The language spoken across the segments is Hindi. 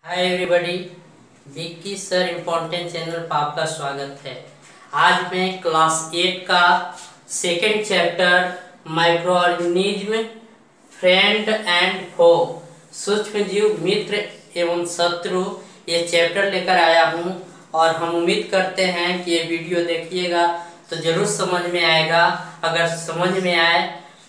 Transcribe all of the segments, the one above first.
हाय everybody, Vicky sir important channel पर आपका स्वागत है। आज मैं क्लास 8 का second chapter microorganism friend and foe सूक्ष्म जीव मित्र एवं शत्रु ये चैप्टर लेकर आया हूँ और हम उम्मीद करते हैं कि ये वीडियो देखिएगा तो जरूर समझ में आएगा। अगर समझ में आए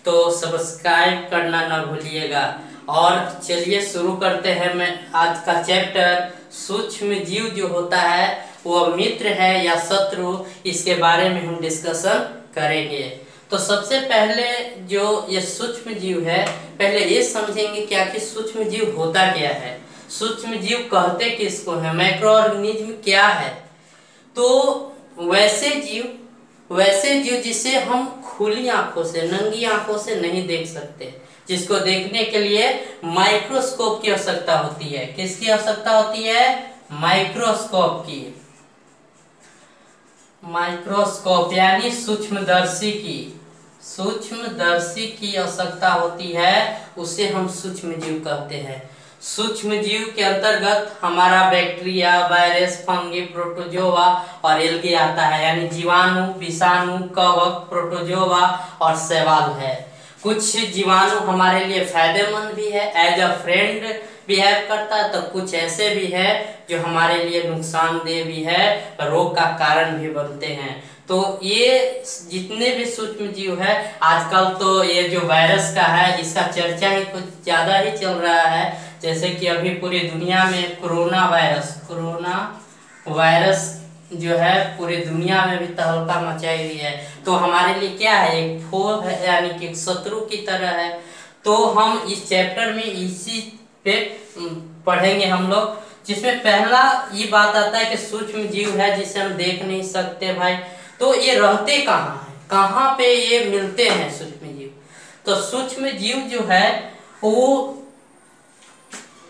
तो सब्सक्राइब करना न भूलिएगा। और चलिए शुरू करते हैं। मैं आज का चैप्टर सूक्ष्म जीव जो होता है वो मित्र है या शत्रु, इसके बारे में हम डिस्कशन करेंगे। तो सबसे पहले जो ये सूक्ष्म जीव है, पहले ये समझेंगे क्या कि सूक्ष्म जीव होता क्या है, सूक्ष्म जीव कहते किसको है, माइक्रो ऑर्गेनिज्म क्या है। तो वैसे जीव जिसे हम खुली आंखों से, नंगी आंखों से नहीं देख सकते, जिसको देखने के लिए माइक्रोस्कोप की आवश्यकता होती है। किसकी आवश्यकता होती है? माइक्रोस्कोप की। माइक्रोस्कोप यानी सूक्ष्मदर्शी की आवश्यकता होती है, उसे हम सूक्ष्म जीव कहते हैं। सूक्ष्म जीव के अंतर्गत हमारा बैक्टीरिया, वायरस, फंगी, प्रोटोजोआ और एल्गी आता है, यानी जीवाणु, विषाणु, कवक, प्रोटोजोआ और शैवाल है। कुछ जीवाणु हमारे लिए फायदेमंद भी है, एज अ फ्रेंड बिहेव करता है, तो कुछ ऐसे भी है जो हमारे लिए नुकसानदेह भी है, रोग का कारण भी बनते हैं। तो ये जितने भी सूक्ष्म जीव है, आजकल तो ये जो वायरस का है इसका चर्चा ही कुछ ज्यादा ही चल रहा है। जैसे कि अभी पूरी दुनिया में कोरोना वायरस जो है पूरी दुनिया में भी तहलका मचाई हुई है। तो हमारे लिए क्या है, एक फोe है, यानी कि एक शत्रु की तरह है। तो हम इस चैप्टर में इसी पे पढ़ेंगे हम लोग, जिसमें पहला ये बात आता है कि सूक्ष्म जीव है जिसे हम देख नहीं सकते भाई। तो ये रहते कहाँ है, कहाँ पे ये मिलते हैं सूक्ष्म जीव? तो सूक्ष्म जीव जो है वो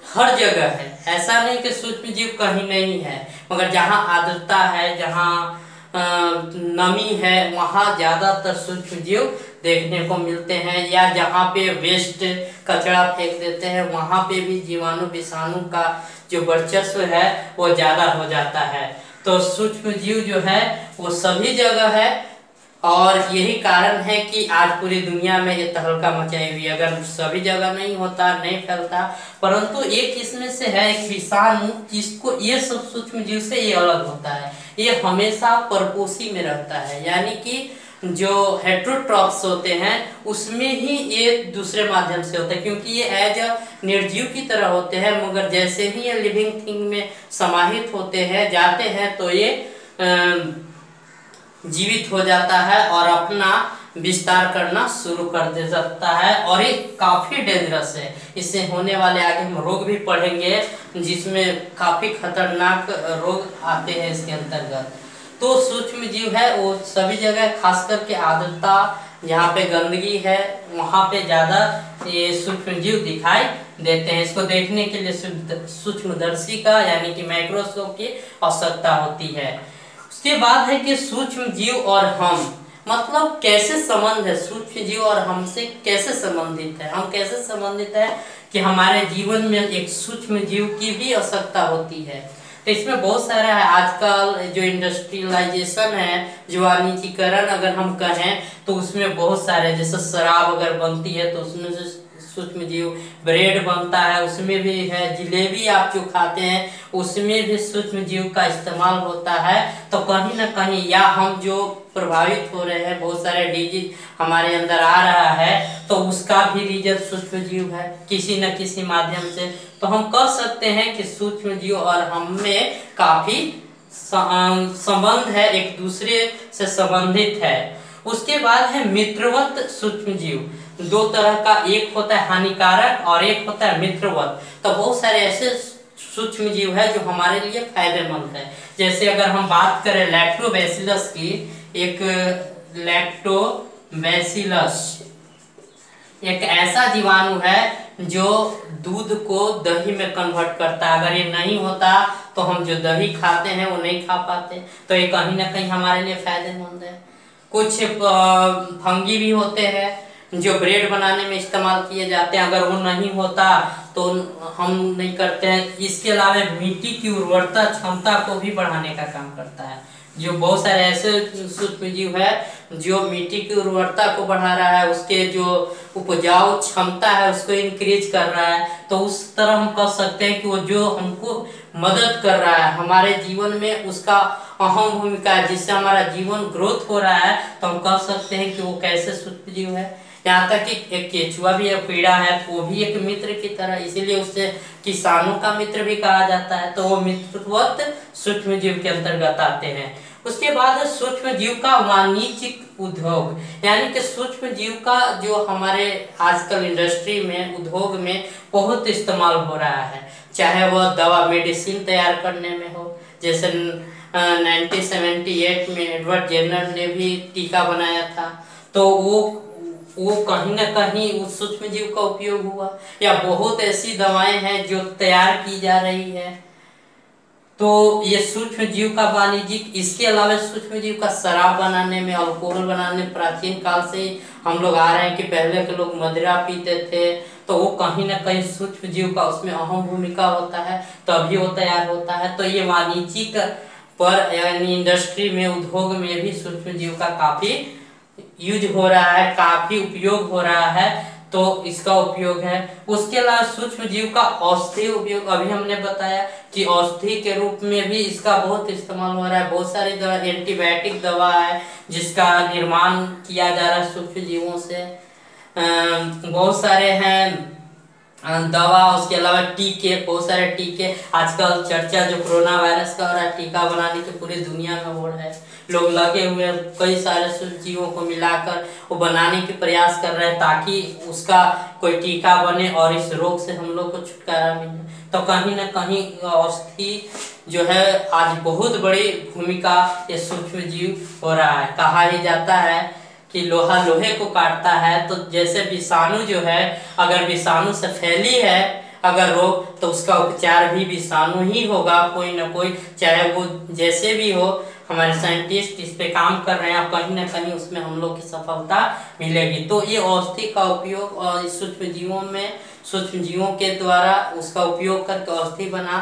हर जगह है। ऐसा नहीं कि सूक्ष्म जीव कहीं नहीं है, मगर जहाँ आर्द्रता है, जहाँ नमी है, वहाँ ज्यादातर सूक्ष्म जीव देखने को मिलते हैं। या जहाँ पे वेस्ट कचरा फेंक देते हैं, वहाँ पे भी जीवाणु विषाणु का जो वर्चस्व है वो ज्यादा हो जाता है। तो सूक्ष्म जीव जो है वो सभी जगह है, और यही कारण है कि आज पूरी दुनिया में ये तहलका मचाई हुई है। अगर सभी जगह नहीं होता, नहीं फैलता, परंतु एक इसमें से है एक विषाणु, जिसको ये सब सूक्ष्म जीव से ये अलग होता है। ये हमेशा परपोषी में रहता है, यानी कि जो हेटेरोट्रॉप्स होते हैं उसमें ही ये दूसरे माध्यम से होता है, क्योंकि ये एज अ निर्जीव की तरह होते हैं। मगर जैसे ही ये लिविंग थिंग में समाहित होते हैं, जाते हैं, तो ये जीवित हो जाता है और अपना विस्तार करना शुरू कर दे सकता है। और ये काफी डेंजरस है, इससे होने वाले आगे हम रोग भी पढ़ेंगे, जिसमें काफी खतरनाक रोग आते हैं इसके अंतर्गत। तो सूक्ष्म जीव है वो सभी जगह, खास करके आर्द्रता, जहाँ पे गंदगी है वहाँ पे ज्यादा ये सूक्ष्म जीव दिखाई देते हैं। इसको देखने के लिए सूक्ष्मदर्शी का यानी कि माइक्रोस्कोप की आवश्यकता होती है। उसके बाद है कि सूक्ष्म जीव और हम, मतलब कैसे संबंध है सूक्ष्म जीव और हमसे, कैसे संबंधित है, हम कैसे संबंधित है कि हमारे जीवन में एक सूक्ष्म जीव की भी आवश्यकता होती है। तो इसमें बहुत सारा है। आजकल जो इंडस्ट्रियलाइजेशन है, जो वाणिज्यीकरण अगर हम कहें, तो उसमें बहुत सारे, जैसे शराब अगर बनती है तो उसमें से सूक्ष्म जीव, ब्रेड बनता है उसमें भी है, जिलेबी आप जो खाते हैं उसमें भी सूक्ष्म जीव का इस्तेमाल होता है। तो कहीं ना कहीं, या हम जो प्रभावित हो रहे हैं, बहुत सारे डिजीज हमारे अंदर आ रहा है, तो उसका भी रीजन सूक्ष्म जीव है किसी न किसी माध्यम से। तो हम कह सकते हैं कि सूक्ष्म जीव और हम में काफी संबंध है, एक दूसरे से संबंधित है। उसके बाद है मित्रवत सूक्ष्म जीव। दो तरह का, एक होता है हानिकारक और एक होता है मित्रवत। तो बहुत सारे ऐसे सूक्ष्म जीव है जो हमारे लिए फायदेमंद है। जैसे अगर हम बात करें लैक्टोबैसिलस की, एक लैक्टोबैसिलस एक ऐसा जीवाणु है जो दूध को दही में कन्वर्ट करता है। अगर ये नहीं होता तो हम जो दही खाते हैं वो नहीं खा पाते, तो ये कहीं ना कहीं हमारे लिए फायदेमंद है। कुछ फंगी भी होते हैं जो ब्रेड बनाने में इस्तेमाल किए जाते हैं, अगर वो नहीं होता तो हम नहीं करते हैं। इसके अलावा मिट्टी की उर्वरता क्षमता को भी बढ़ाने का काम करता है। जो बहुत सारे ऐसे सूक्ष्म जीव है जो मिट्टी की उर्वरता को बढ़ा रहा है, उसके जो उपजाऊ क्षमता है उसको इंक्रीज कर रहा है। तो उस तरह हम कह सकते हैं कि वो जो हमको मदद कर रहा है हमारे जीवन में, उसका अहम भूमिका है, जिससे हमारा जीवन ग्रोथ हो रहा है। तो हम कह सकते हैं कि वो कैसे सूक्ष्म जीव है। यहाँ तक कि एक केचुआ भी एक कीड़ा है, तो वो भी एक मित्र की तरह, इसीलिए उसे किसानों का मित्र भी कहा जाता है। तो वो मित्रवत सूक्ष्म जीव के अंतर्गत आते हैं। उसके बाद सूक्ष्म जीव का वाणिज्यिक उद्योग, यानी कि सूक्ष्म जीव का जो हमारे आजकल इंडस्ट्री में, उद्योग में बहुत इस्तेमाल हो रहा है। चाहे वह दवा मेडिसिन तैयार करने में हो, जैसे 1978 में एडवर्ड जेनर ने भी टीका बनाया था, तो वो कहीं ना कहीं उस सूक्ष्म जीव का उपयोग हुआ। या बहुत ऐसी दवाएं हैं जो तैयार की जा रही है, तो ये सूक्ष्म जीव का वाणिज्यिक। इसके अलावा सूक्ष्म जीव का शराब बनाने में, अल्कोहल बनाने, प्राचीन काल से ही हम लोग आ रहे हैं कि पहले के लोग मदिरा पीते थे, तो वो कहीं ना कहीं सूक्ष्म जीव का उसमें अहम भूमिका होता है, तभी वो तैयार होता है। तो ये वाणिज्यिक पर यानी इंडस्ट्री में, उद्योग में भी सूक्ष्म जीव का काफी यूज हो रहा है, काफी उपयोग हो रहा है, तो इसका उपयोग है। उसके अलावा सूक्ष्म जीव का औषधि उपयोग, अभी हमने बताया कि औषधि के रूप में भी इसका बहुत इस्तेमाल हो रहा है। बहुत सारी दवा, एंटीबायोटिक दवा है जिसका निर्माण किया जा रहा है सूक्ष्म जीवों से। बहुत सारे हैं दवा। उसके अलावा टीके, बहुत सारे टीके, आजकल चर्चा जो कोरोना वायरस का हो रहा है, टीका बनाने की पूरी दुनिया में हो रहा है। लोग लगे हुए कई सारे सूक्ष्म जीवों को मिलाकर वो बनाने के प्रयास कर रहे हैं ताकि उसका कोई टीका बने और इस रोग से हम लोग को छुटकारा मिले। तो कहीं ना कहीं औषधि जो है आज बहुत बड़ी भूमिका ये सूक्ष्म जीव हो रहा है। कहा ही जाता है कि लोहा लोहे को काटता है, तो जैसे विषाणु जो है, अगर विषाणु से फैली है अगर रोग, तो उसका उपचार भी विषाणु ही होगा कोई ना कोई, चाहे वो जैसे भी हो। हमारे साइंटिस्ट इस पे काम कर रहे हैं और कहीं ना कहीं उसमें हम लोग की सफलता मिलेगी। तो ये औषधि का उपयोग और सूक्ष्म जीवों में, सूक्ष्म जीवों के द्वारा उसका उपयोग करके औषधि बना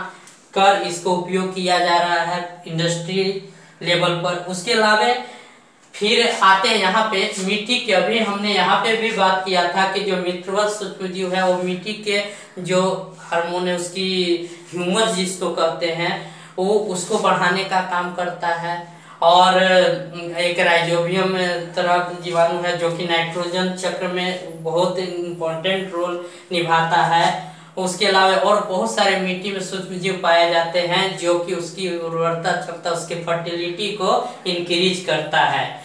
कर इसको उपयोग किया जा रहा है इंडस्ट्री लेवल पर। उसके अलावा फिर आते हैं यहाँ पे मिट्टी के। अभी हमने यहाँ पे भी बात किया था कि जो मित्रवत सूक्ष्म जीव है वो मिट्टी के जो हार्मोन है, उसकी ह्यूमस जिसको कहते हैं, वो उसको बढ़ाने का काम करता है। और एक राइजोबियम तरह का जीवाणु है जो कि नाइट्रोजन चक्र में बहुत इम्पोर्टेंट रोल निभाता है। उसके अलावा और बहुत सारे मिट्टी में सूक्ष्म जीव पाए जाते हैं जो कि उसकी उर्वरता क्षमता, उसके फर्टिलिटी को इंक्रीज करता है।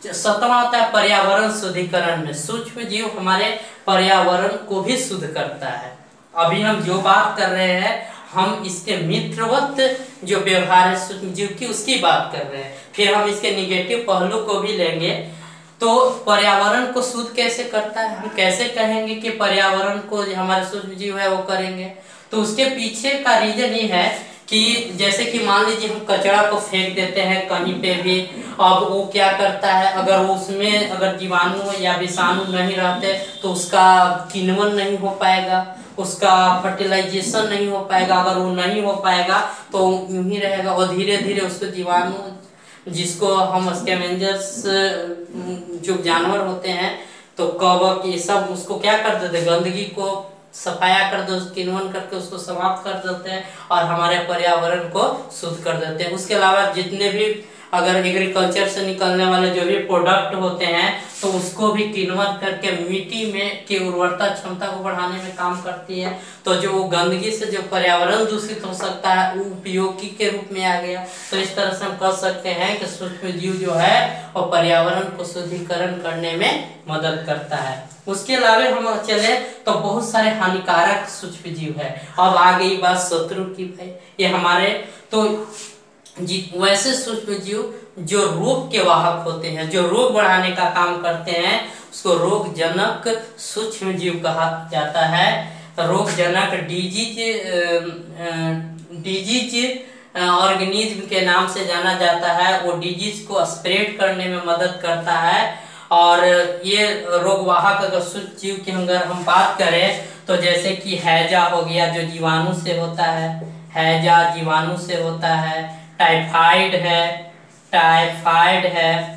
7वां आता है पर्यावरण शुद्धिकरण में। सूक्ष्म जीव हमारे पर्यावरण को भी शुद्ध करता है। अभी हम जो बात कर रहे हैं, हम इसके मित्रवत जो व्यवहार है सूक्ष्म जीव की, उसकी बात कर रहे हैं। फिर हम इसके निगेटिव पहलू को भी लेंगे। तो पर्यावरण को शुद्ध कैसे करता है, हम कैसे कहेंगे कि पर्यावरण को हमारे सूक्ष्म जीव है वो करेंगे? तो उसके पीछे का रीजन ये है कि जैसे कि मान लीजिए हम कचरा को फेंक देते हैं कहीं पे भी, अब वो क्या करता है, अगर उसमें अगर जीवाणु या विषाणु नहीं रहते तो उसका किण्वन नहीं हो पाएगा, उसका फर्टिलाइजेशन नहीं हो पाएगा। अगर वो नहीं हो पाएगा तो यूं ही रहेगा और धीरे धीरे उसको जीवाणु, जिसको हम स्कैवेंजर्स जो जानवर होते हैं, तो कवक ये सब उसको क्या कर देते, गंदगी को सफाया कर दो, किण्वन करके उसको समाप्त कर देते हैं और हमारे पर्यावरण को शुद्ध कर देते हैं। उसके अलावा जितने भी अगर एग्रीकल्चर से निकलने वाले जो भी प्रोडक्ट होते हैं तो उसको भी किण्वन करके मिट्टी में की उर्वरता क्षमता को बढ़ाने में काम करती है। तो जो वो गंदगी से जो पर्यावरण दूषित हो सकता है वो उपयोगी के रूप में आ गया। तो इस तरह से हम कह सकते हैं कि सूक्ष्म जीव जो है वो पर्यावरण को शुद्धिकरण करने में मदद करता है। उसके अलावा हम चले तो बहुत सारे हानिकारक सूक्ष्म जीव है। अब आ गई बात शत्रु की, भाई ये हमारे तो वैसे सूक्ष्म जीव जो रोग के वाहक होते हैं, जो रोग बढ़ाने का काम करते हैं, उसको रोगजनक सूक्ष्म जीव कहा जाता है। रोगजनक डिजीज ऑर्गेनिज्म के नाम से जाना जाता है। वो डिजीज को स्प्रेड करने में मदद करता है और ये रोगवाहक अगर सूक्ष्म जीव की अगर हम बात करें तो जैसे कि हैजा हो गया जो जीवाणु से होता है, हैजा जीवाणु से होता है, टाइफाइड है,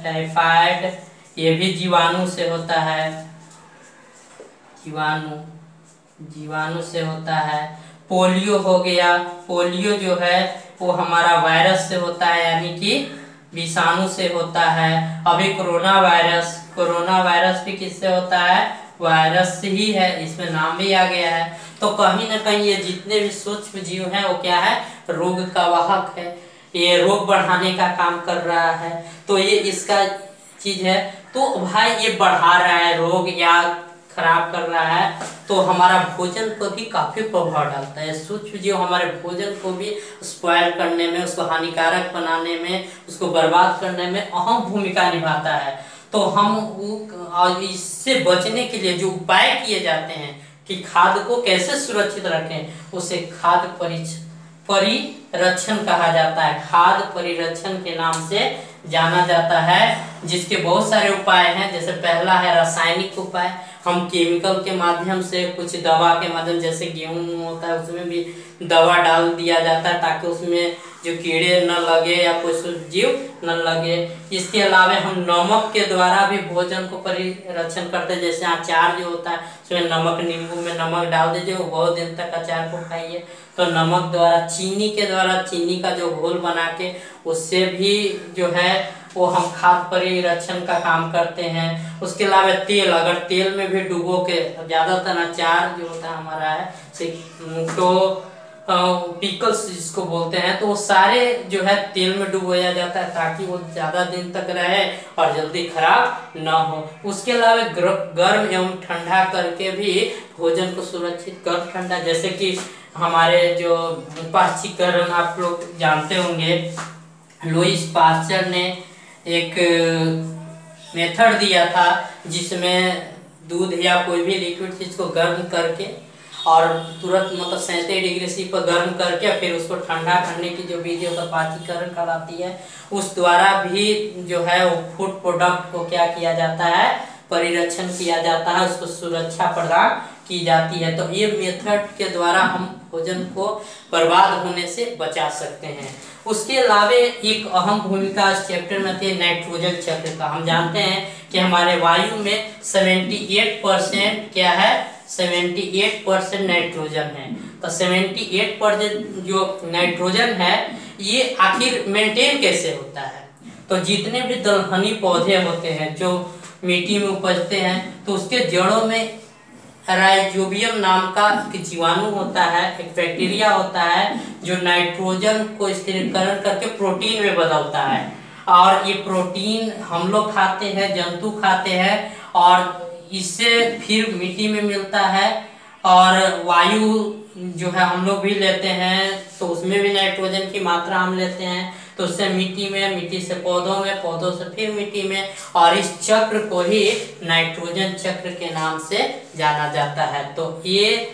टाइफाइड ये भी जीवाणु से होता है, जीवाणु से होता है। पोलियो हो गया, पोलियो जो है वो हमारा वायरस से होता है यानी कि विषाणु से होता है। अभी कोरोना वायरस भी किससे होता है, वायरस से ही है, इसमें नाम भी आ गया है। तो कहीं ना कहीं ये जितने भी सूक्ष्म जीव हैं वो क्या है, रोग का वाहक है, ये रोग बढ़ाने का काम कर रहा है। तो ये इसका चीज है। तो भाई ये बढ़ा रहा है रोग या खराब कर रहा है तो हमारा भोजन को भी काफी प्रभाव डालता है। सूक्ष्म जीव हमारे भोजन को भी स्पॉइल करने में, उसको हानिकारक बनाने में, उसको बर्बाद करने में अहम भूमिका निभाता है। तो हम इससे बचने के लिए जो उपाय किए जाते हैं कि खाद्य को कैसे सुरक्षित रखें, उसे खाद्य परिरक्षण कहा जाता है, खाद्य परिरक्षण के नाम से जाना जाता है, जिसके बहुत सारे उपाय हैं। जैसे पहला है रासायनिक उपाय, हम केमिकल के माध्यम से, कुछ दवा के माध्यम, जैसे गेहूं होता है उसमें भी दवा डाल दिया जाता है ताकि उसमें जो कीड़े न लगे या कोई सूक्ष्म जीव न लगे। इसके अलावा हम नमक के द्वारा भी भोजन को परिरक्षण करते हैं। जैसे अचार जो होता है उसमें नमक, नींबू में नमक डाल दीजिए, वो बहुत दिन तक अचार को खाइए। तो नमक द्वारा, चीनी के द्वारा, चीनी का जो घोल बना के उससे भी जो है वो हम खाद्य परिरक्षण का काम करते हैं। उसके अलावा तेल, अगर तेल में भी डुबो के, ज्यादातर अचार जो होता है हमारा है तो पिकल्स जिसको बोलते हैं, तो वो सारे जो है तेल में डुबोया जाता है ताकि वो ज्यादा दिन तक रहे और जल्दी खराब ना हो। उसके अलावा गर्म एवं ठंडा करके भी भोजन को सुरक्षित, गर्म ठंडा, जैसे कि हमारे जो पाश्चीकरण आप लोग जानते होंगे, लुईस पाश्चर ने एक मेथड दिया था जिसमें दूध या कोई भी लिक्विड चीज को गर्म करके और तुरंत मतलब 37 डिग्री सी पर गर्म करके फिर उसको ठंडा करने की जो विधि होता है पाश्चीकरण कहलाती है, उस द्वारा भी जो है वो फूड प्रोडक्ट को क्या किया जाता है, परिरक्षण किया जाता है, उसको सुरक्षा प्रदान की जाती है। तो ये मेथड के द्वारा हम भोजन को बर्बाद होने से बचा सकते हैं। उसके अलावा एक अहम भूमिका इस चैप्टर में थी नाइट्रोजन चक्र का। हम जानते हैं कि हमारे वायु में 78% क्या है, 78% नाइट्रोजन है। तो 78% जो नाइट्रोजन है ये आखिर मेंटेन कैसे होता है, तो जितने भी दलहनी पौधे होते हैं जो मिट्टी में उपजते हैं तो उसके जड़ों में राइजोबियम नाम का एक जीवाणु होता है, एक बैक्टीरिया होता है जो नाइट्रोजन को स्थिरीकरण करके प्रोटीन में बदलता है। और ये प्रोटीन हम लोग खाते हैं, जंतु खाते हैं और इससे फिर मिट्टी में मिलता है। और वायु जो है हम लोग भी लेते हैं तो उसमें भी नाइट्रोजन की मात्रा हम लेते हैं, तो उससे मिट्टी में, मिट्टी से पौधों में, पौधों से फिर मिट्टी में, और इस चक्र को ही नाइट्रोजन चक्र के नाम से जाना जाता है। तो ये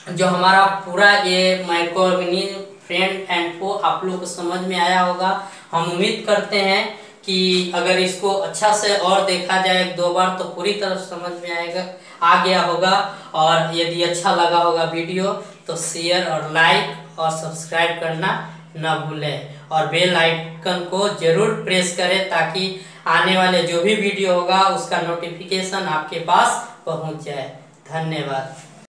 जो हमारा पूरा ये माइक्रोऑर्गेनिज्म फ्रेंड एंड को आप लोग को समझ में आया होगा। हम उम्मीद करते हैं कि अगर इसको अच्छा से और देखा जाए 1-2 बार तो पूरी तरह समझ में आ गया होगा। और यदि अच्छा लगा होगा वीडियो तो शेयर और लाइक और सब्सक्राइब करना न भूलें और बेल आइकन को जरूर प्रेस करें ताकि आने वाले जो भी वीडियो होगा उसका नोटिफिकेशन आपके पास पहुंच जाए। धन्यवाद।